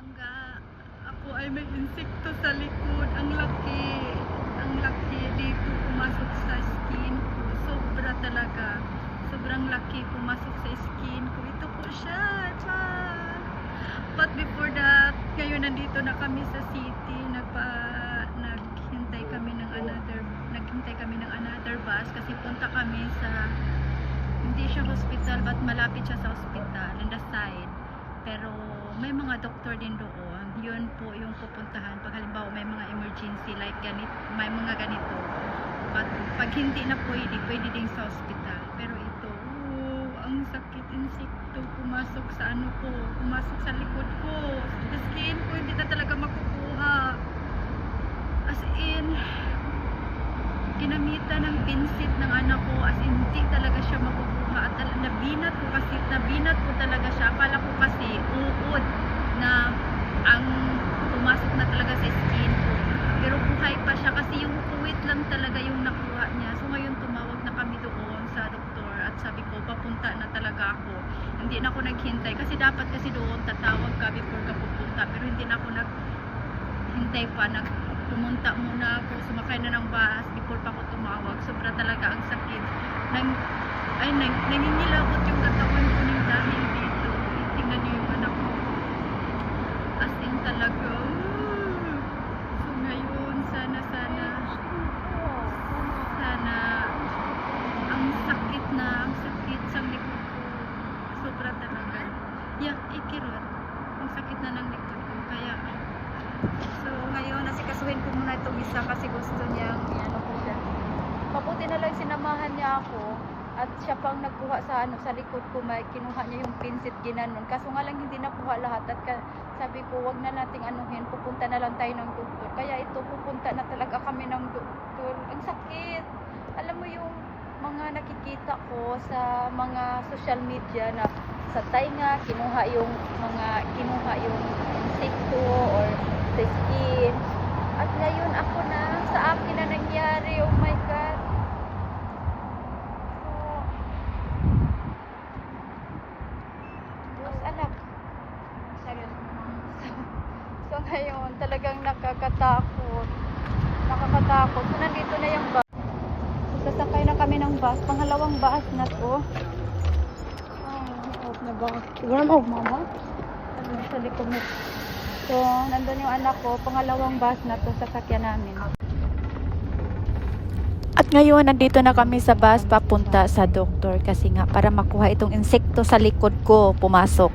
Hangga ako ay may insekto sa likod. Ang laki. Ang laki dito pumasok sa skin ko. Sobra talaga. Sobrang laki pumasok sa skin ko. Ito po siya. But before that, ngayon nandito na kami sa city. Naghintay kami ng another bus kasi punta kami sa, hindi siya hospital but malapit siya sa hospital in the side. Pero may mga doktor din doon. Yun po yung pupuntahan pag halimbawa may mga emergency like ganito, may mga ganito. But pag hindi na pwede din sa hospital. Pero ito, ang sakit, insekto pumasok sa pumasok sa likod ko. Sa skin ko, hindi na talaga makukuha. As in, ginamitan ng pinsit ng anak ko, as in, hindi talaga siya makukuha. At nabinat ko talaga siya. Akala ko kasi uod na ang pumasok na talaga sa skin ko. Pero buhay pa siya kasi yung puwit lang talaga yung nakuha niya. So ngayon tumawag na kami doon sa doktor at sabi ko papunta na talaga ako. Hindi na ako naghintay kasi dapat kasi doon tatawag ka before ka pupunta. Pero hindi na ako naghintay pa. Pumunta muna ako, sumakay na ng bus before pa ako tumawag. Sobra talaga ang sakit. Nangingilabot yung katawan ko ng dahil dito. Tingnan niyo yung anak ko. As in talaga. So ngayon, sana ang sakit sa likod ko. Sobra talaga. Ikirot. Ang sakit na ng likod ko. Kaya, so ngayon, nasikasuhin ko muna itong isa kasi gusto niyang, ko siya. Mabuti na lang sinamahan niya ako at siya pang nagkuha sa sa likod ko, may kinuha niya yung pinsit ginanon. Kaso nga lang hindi nakuha lahat at sabi ko wag na nating anuhin, pupunta na lang tayo ng doktor. Kaya ito, pupunta na talaga kami ng doktor. Ang sakit. Alam mo yung mga nakikita ko sa mga social media na sa tainga kinuha yung insekto or sa skin. At ngayon ako na, sa akin na nangyari. Oh my God. Anak. So ngayon, talagang nakakatakot. So nandito na yung bus. Sasakay na kami ng bus. Pangalawang bus na to. Na bus. Siguro mo, mama? Sa likod mo. So, nandun yung anak ko. Pangalawang bus na to sa sakyan namin. At ngayon, nandito na kami sa bus papunta sa doktor kasi nga para makuha itong insekto sa likod ko pumasok.